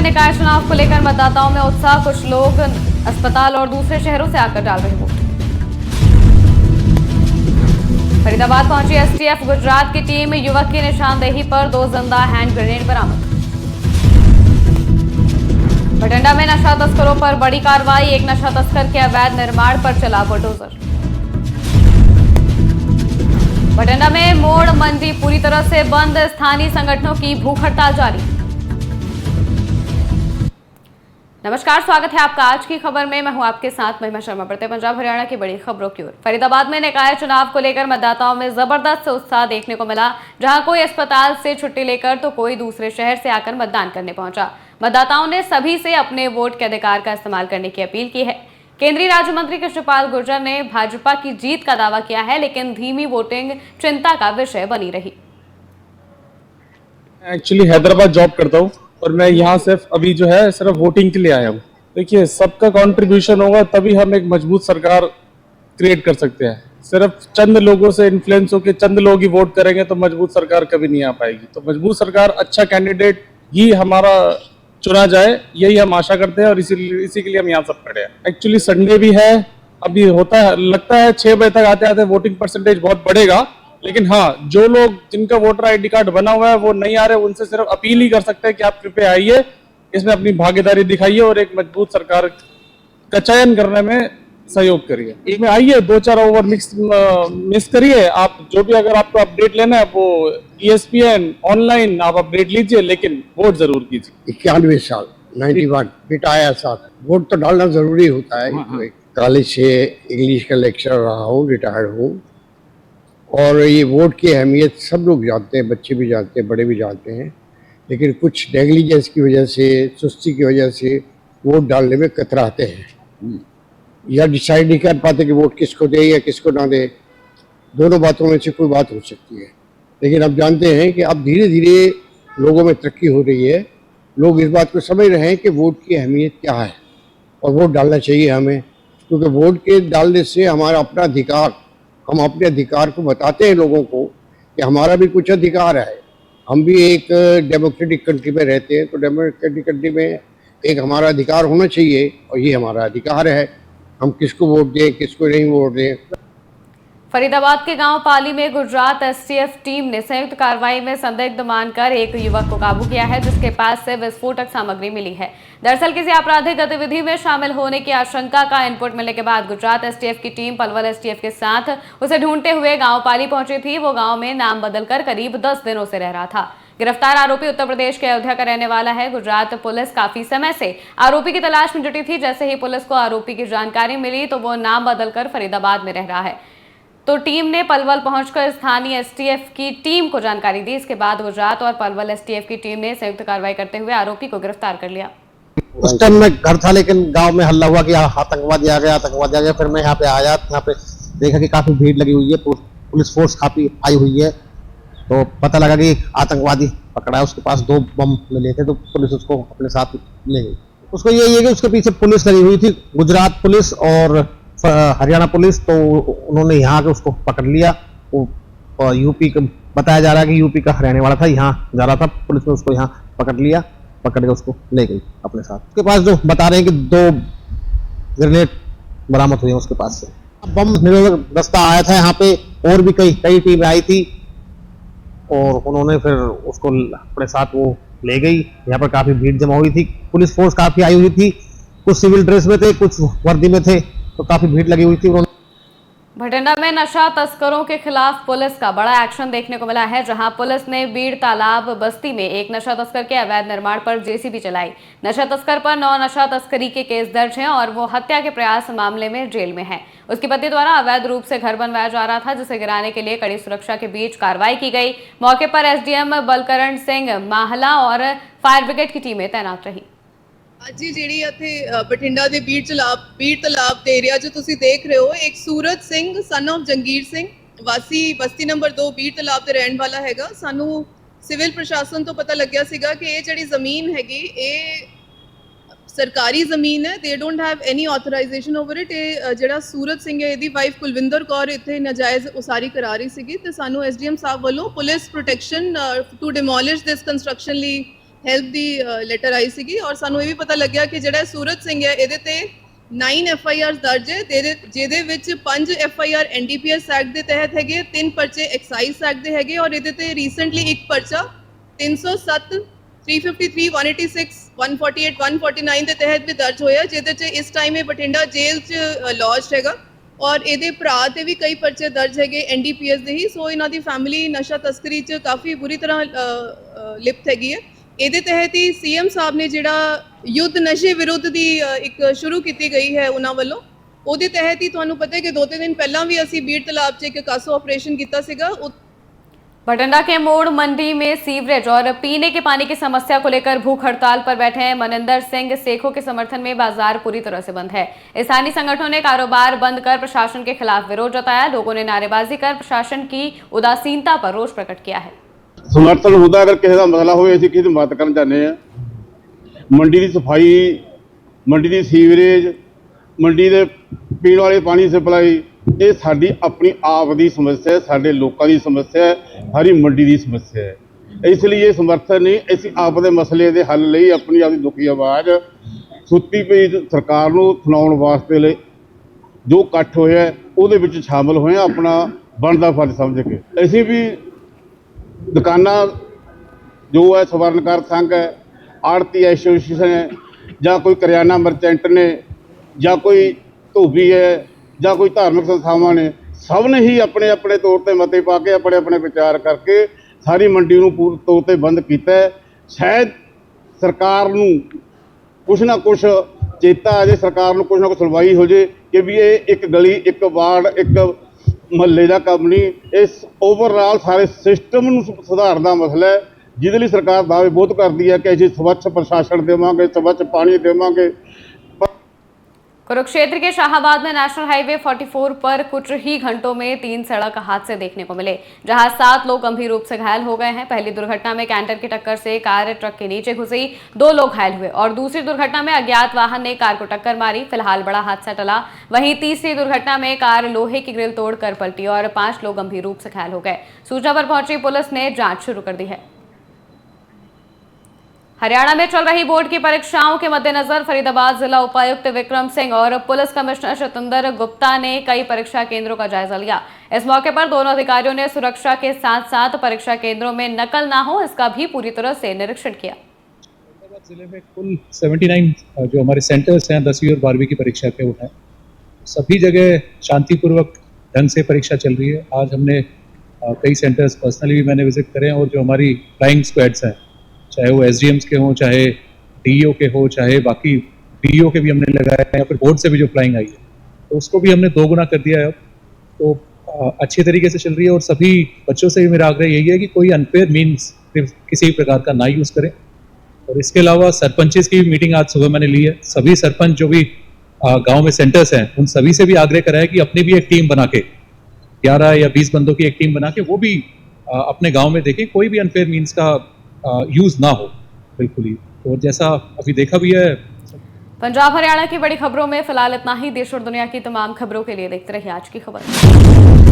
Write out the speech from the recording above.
निकाय चुनाव को लेकर मतदाताओं में उत्साह। कुछ लोग अस्पताल और दूसरे शहरों से आकर डाल रहे वोट। फरीदाबाद पहुंची एसटीएफ गुजरात की टीम। युवक की निशानदेही पर 2 जिंदा हैंड ग्रेनेड बरामद। बठिंडा में नशा तस्करों पर बड़ी कार्रवाई। एक नशा तस्कर के अवैध निर्माण पर चला बुलडोजर। बठिंडा में मोड़ मंडी पूरी तरह से बंद। स्थानीय संगठनों की भूख हड़ताल जारी। नमस्कार, स्वागत है आपका आज की खबर में। मैं हूं आपके साथ महिमा शर्मा। बढ़ते पंजाब हरियाणा की बड़ी खबरों की ओर। फरीदाबाद में निकाय चुनाव को लेकर मतदाताओं में जबरदस्त उत्साह देखने को मिला। जहां कोई अस्पताल से छुट्टी लेकर तो कोई दूसरे शहर से आकर मतदान करने पहुंचा। मतदाताओं ने सभी से अपने वोट के अधिकार का इस्तेमाल करने की अपील की है। केंद्रीय राज्य मंत्री कृष्णपाल गुर्जर ने भाजपा की जीत का दावा किया है, लेकिन धीमी वोटिंग चिंता का विषय बनी रही। एक्चुअली हैदराबाद जॉब करता हूँ और मैं यहाँ सिर्फ वोटिंग के लिए आया हूँ। देखिए, सबका कंट्रीब्यूशन होगा तभी हम एक मजबूत सरकार क्रिएट कर सकते हैं। सिर्फ चंद लोगों से इन्फ्लुएंस होकर चंद लोग ही वोट करेंगे तो मजबूत सरकार कभी नहीं आ पाएगी। तो मजबूत सरकार, अच्छा कैंडिडेट ही हमारा चुना जाए, यही हम आशा करते हैं और इसी के लिए हम यहाँ सब खड़े हैं। एक्चुअली संडे भी है, अभी होता है, लगता है 6 बजे तक आते आते वोटिंग परसेंटेज बहुत बढ़ेगा। लेकिन हाँ, जो लोग जिनका वोटर आईडी कार्ड बना हुआ है वो नहीं आ रहे, उनसे सिर्फ अपील ही कर सकते हैं कि आप कृपया आइए, इसमें अपनी भागीदारी दिखाइए और एक मजबूत सरकार का चयन करने में सहयोग करिए। इसमें आइए, 2-4 ओवर मिस करिए। आप जो भी, अगर आपको अपडेट लेना है वो ESPN ऑनलाइन आप अपडेट लीजिए, लेकिन वोट जरूर कीजिए। 91 साल 91 बेटा आया साथ। वोट तो डालना जरूरी होता है। कॉलेज से इंग्लिश का लेक्चर रहा हूँ, रिटायर्ड हूँ, और ये वोट की अहमियत सब लोग जानते हैं, बच्चे भी जानते हैं, बड़े भी जानते हैं। लेकिन कुछ नेग्लिजेंस की वजह से, सुस्ती की वजह से वोट डालने में कतराते हैं या डिसाइड नहीं कर पाते कि वोट किसको दे या किसको ना दे। दोनों बातों में से कोई बात हो सकती है। लेकिन अब जानते हैं कि अब धीरे धीरे लोगों में तरक्की हो रही है। लोग इस बात को समझ रहे हैं कि वोट की अहमियत क्या है और वोट डालना चाहिए हमें, क्योंकि वोट के डालने से हमारा अपना अधिकार, हम अपने अधिकार को बताते हैं लोगों को कि हमारा भी कुछ अधिकार है। हम भी एक डेमोक्रेटिक कंट्री में रहते हैं, तो डेमोक्रेटिक कंट्री में एक हमारा अधिकार होना चाहिए और ये हमारा अधिकार है। हम किसको वोट दें, किसको नहीं वोट दें। फरीदाबाद के गांव पाली में गुजरात एसटीएफ टीम ने संयुक्त कार्रवाई में संदिग्ध मानकर एक युवक को काबू किया है, जिसके पास से विस्फोटक सामग्री मिली है। दरअसल किसी आपराधिक गतिविधि में शामिल होने की आशंका का इनपुट मिलने के बाद गुजरात एसटीएफ की टीम पलवल एसटीएफ के साथ उसे ढूंढते हुए गांव पाली पहुंची थी। वो गांव में नाम बदलकर करीब 10 दिनों से रह रहा था। गिरफ्तार आरोपी उत्तर प्रदेश के अयोध्या का रहने वाला है। गुजरात पुलिस काफी समय से आरोपी की तलाश में जुटी थी। जैसे ही पुलिस को आरोपी की जानकारी मिली तो वो नाम बदलकर फरीदाबाद में रह रहा है। तो टीम ने पलवल पहुंचकर स्थानीय एसटीएफ की टीम को जानकारी दी। इसके बाद गुजरात और पलवल एसटीएफ की टीम ने संयुक्त कार्रवाई करते हुए आरोपी को गिरफ्तार कर लिया। उस टाइम मैं घर था, लेकिन गांव में हल्ला हुआ कि आतंकवादी आ गया, आतंकवादी आ गया। फिर मैं यहाँ पे आया, यहाँ पे देखा कि काफी भीड़ लगी हुई है, पुलिस फोर्स काफी आई हुई है। तो पता लगा कि आतंकवादी पकड़ा है। उसके पास 2 बम मिले थे, तो पुलिस उसको अपने साथ ले गई। उसको यही है कि उसके पीछे पुलिस लगी हुई थी, गुजरात पुलिस और हरियाणा पुलिस। तो उन्होंने यहाँ आके उसको पकड़ लिया। वो यूपी का बताया जा रहा है कि यूपी का रहने वाला था, यहाँ जा रहा था। पुलिस ने उसको यहाँ पकड़ लिया, पकड़ के उसको ले गई अपने साथ। उसके पास जो बता रहे हैं कि 2 ग्रेनेड बरामद हुए हैं उसके पास से। बम निरोधक दस्ता आया था यहाँ पे, और भी कई टीम आई थी, और उन्होंने फिर उसको अपने साथ वो ले गई। यहाँ पर काफी भीड़ जमा हुई थी, पुलिस फोर्स काफी आई हुई थी। कुछ सिविल ड्रेस में थे, कुछ वर्दी में थे, तो काफी भीड़ लगी हुई थी। भटिंडा में नशा तस्करों के खिलाफ पुलिस का बड़ा एक्शन देखने को मिला है, जहां पुलिस ने बीड़ तालाब बस्ती में एक नशा तस्कर के अवैध निर्माण पर जेसीबी चलाई। नशा तस्कर पर 9 नशा तस्करी के केस दर्ज हैं और वो हत्या के प्रयास मामले में जेल में है। उसकी पति द्वारा अवैध रूप से घर बनवाया जा रहा था, जिसे गिराने के लिए कड़ी सुरक्षा के बीच कार्रवाई की गई। मौके पर एसडीएम बलकरण सिंह माहला और फायर ब्रिगेड की टीमें तैनात रही। ਅੱਜ ਜਿਹੜੀ ਇੱਥੇ ਬਠਿੰਡਾ ਦੇ ਬੀੜ ਤਲਾਬ ਦੇ ਏਰੀਆ 'ਚ ਤੁਸੀਂ ਦੇਖ ਰਹੇ ਹੋ, ਇੱਕ ਸੂਰਜ ਸਿੰਘ ਸਨ ਆਫ ਜੰਗੀਰ ਸਿੰਘ ਵਾਸੀ ਬਸਤੀ ਨੰਬਰ 2 ਬੀੜ ਤਲਾਬ ਤੇ ਰਹਿਣ ਵਾਲਾ ਹੈਗਾ। ਸਾਨੂੰ ਸਿਵਲ ਪ੍ਰਸ਼ਾਸਨ ਤੋਂ ਪਤਾ ਲੱਗਿਆ ਸੀਗਾ ਕਿ ਇਹ ਜਿਹੜੀ ਜ਼ਮੀਨ ਹੈਗੀ ਇਹ ਸਰਕਾਰੀ ਜ਼ਮੀਨ ਹੈ। ਦੇ don't have any authorisation over it. ਇਹ ਜਿਹੜਾ ਸੂਰਜ ਸਿੰਘ ਹੈ, ਇਹਦੀ ਵਾਈਫ ਕੁਲਵਿੰਦਰ ਕੌਰ ਇੱਥੇ ਨਜਾਇਜ਼ ਉਸਾਰੀ ਕਰਾ ਰਹੀ ਸੀਗੀ, ਤੇ ਸਾਨੂੰ ਐਸਡੀਐਮ ਸਾਹਿਬ ਵੱਲੋਂ police protection to demolish this construction ਲਈ ਹੈਲਪ ਦੀ ਲੈਟਰ ਆਈ ਸੀਗੀ ਔਰ ਸਾਨੂੰ ਇਹ ਵੀ ਪਤਾ ਲੱਗਿਆ ਕਿ ਜਿਹੜਾ ਸੂਰਤ ਸਿੰਘ ਹੈ ਇਹਦੇ ਤੇ 9 FIRs ਦਰਜ ਹੈ ਜਿਹਦੇ ਵਿੱਚ 5 FIR NDPS ਐਕਟ ਦੇ ਤਹਿਤ ਹੈਗੇ, 3 ਪਰਚੇ ਐਕਸਾਈਜ਼ ਐਕਟ ਦੇ ਹੈਗੇ ਔਰ ਇਹਦੇ ਤੇ ਰੀਸੈਂਟਲੀ ਇੱਕ ਪਰਚਾ 307 353 186 148 149 ਦੇ ਤਹਿਤ ਵੀ ਦਰਜ ਹੋਇਆ, ਜਿਹਦੇ 'ਚ ਇਸ ਟਾਈਮ ਇਹ ਬਠਿੰਡਾ ਜੇਲ੍ਹ 'ਚ ਲੌਜਡ ਹੈਗਾ ਔਰ ਇਹਦੇ ਭਰਾ ਤੇ ਵੀ ਕਈ ਪਰਚੇ ਦਰਜ ਹੈਗੇ NDPS ਦੇ ਹੀ। ਸੋ ਇਹਨਾਂ ਦੀ ਫੈਮਿਲੀ ਨਸ਼ਾ ਤਸਕਰੀ 'ਚ ਕਾਫੀ ਬੁਰੀ ਤਰ੍ਹਾਂ ਲਿਪਤ ਹੈਗੀ ਹੈ। ਇਹਦੇ ਤਹਿਤ ਹੀ CM ਸਾਹਿਬ ਨੇ ਜਿਹੜਾ ਯੁੱਧ ਨਸ਼ੇ ਵਿਰੁੱਧ ਦੀ ਇੱਕ ਸ਼ੁਰੂ ਕੀਤੀ ਗਈ ਹੈ ਉਹਨਾਂ ਵੱਲੋਂ, ਉਹਦੇ ਤਹਿਤ ਹੀ ਤੁਹਾਨੂੰ ਪਤਾ ਹੈ ਕਿ 2-3 ਦਿਨ ਪਹਿਲਾਂ भी ਅਸੀਂ बीड़ तालाब 'ਚ ਇੱਕ कासो ऑपरेशन ਕੀਤਾ ਸੀਗਾ। बठिंडा के मोड़ मंडी में सीवरेज और पीने के पानी की समस्या को लेकर भूख हड़ताल पर बैठे हैं मनिंदर सिंह सेखों के समर्थन में बाजार पूरी तरह से बंद है। स्थानीय संगठनों ने कारोबार बंद कर प्रशासन के खिलाफ विरोध जताया। लोगों ने नारेबाजी कर प्रशासन की उदासीनता पर रोष प्रकट किया है। समर्थन होता अगर किसी का मसला हो किसी की मदद करना चाहते हैं। मंडी की सफाई, मंडी की सीवरेज, मंडी के पीने वाले पानी सप्लाई ये साडी अपनी आप की समस्या है, साडे लोगों की समस्या है, सारी मंडी की समस्या है। इसलिए ये समर्थन नहीं, असीं आप दे मसले के हल लई अपनी आपकी दुखी आवाज़ सुत्ती पई सरकार नूं सुणाउण वास्ते लई जो इकट्ठ होया उहदे विच शामिल होए, अपना बनदा फर्ज समझ के। असीं भी दुकाना जो है सवर्णकार संघ है, आड़ती एसोसीएशन है, या कोई करियाना मर्चेंट ने, या कोई धोबी है, या कोई धार्मिक संस्थावां ने, सब ने ही अपने अपने तौर पर मते पा के अपने अपने विचार करके सारी मंडी नूं पूर्ण तौर पर बंद किया है। शायद सरकार नूं कुछ ना कुछ चेता आ जाए, सरकार नूं कुछ ना कुछ सुनवाई हो जाए कि भी ये एक गली, एक वार्ड, एक महल्ले का काम नहीं, इस ओवरऑल सारे सिस्टम नूं सुधारन दा मसला है, जिहदे लई सरकार दावे बहुत करती है कि असीं स्वच्छ प्रशासन देवांगे, स्वच्छ पानी देवांगे। कुरुक्षेत्र के शाहाबाद में नेशनल हाईवे 44 पर कुछ ही घंटों में 3 सड़क हादसे देखने को मिले, जहां 7 लोग गंभीर रूप से घायल हो गए हैं। पहली दुर्घटना में कैंटर की टक्कर से कार ट्रक के नीचे घुसी, 2 लोग घायल हुए और दूसरी दुर्घटना में अज्ञात वाहन ने कार को टक्कर मारी। फिलहाल बड़ा हादसा टला। वहीं तीसरी दुर्घटना में कार लोहे की ग्रिल तोड़कर पलटी और 5 लोग गंभीर रूप से घायल हो गए। सूचना पर पहुंची पुलिस ने जांच शुरू कर दी है। हरियाणा में चल रही बोर्ड की परीक्षाओं के मद्देनजर फरीदाबाद जिला उपायुक्त विक्रम सिंह और पुलिस कमिश्नर शतंदर गुप्ता ने कई परीक्षा केंद्रों का जायजा लिया। इस मौके पर दोनों अधिकारियों ने सुरक्षा के साथ साथ परीक्षा केंद्रों में नकल ना हो इसका भी पूरी तरह से निरीक्षण किया। फरीदाबाद जिले में कुल 79 जो हमारे सेंटर्स हैं 10वीं और 12वीं की परीक्षा के वो हैं, सभी जगह शांतिपूर्वक ढंग से परीक्षा चल रही है। आज हमने कई सेंटर्स पर्सनली भी मैंने विजिट करे और जो हमारी फ्लाइंग स्क्वाड्स हैं, चाहे वो SDMs के हों, चाहे DEO के हो, चाहे बाकी BEO के भी हमने लगाए हैं, या फिर बोर्ड से भी जो फ्लाइंग आई है तो उसको भी हमने 2 गुना कर दिया है। अब तो अच्छे तरीके से चल रही है और सभी बच्चों से भी मेरा आग्रह यही है कि कोई अनफेयर मीन्स किसी भी प्रकार का ना यूज़ करें। और इसके अलावा सरपंचेस की भी मीटिंग आज सुबह मैंने ली है। सभी सरपंच जो भी गाँव में सेंटर्स हैं उन सभी से भी आग्रह करा है कि अपनी भी एक टीम बना के 11 या 20 बंदों की एक टीम बना के वो भी अपने गाँव में देखें, कोई भी अनफेयर मीन्स का यूज ना हो बिल्कुल ही। और जैसा अभी देखा भी है, पंजाब हरियाणा की बड़ी खबरों में फिलहाल इतना ही। देश और दुनिया की तमाम खबरों के लिए देखते रहिए आज की खबर।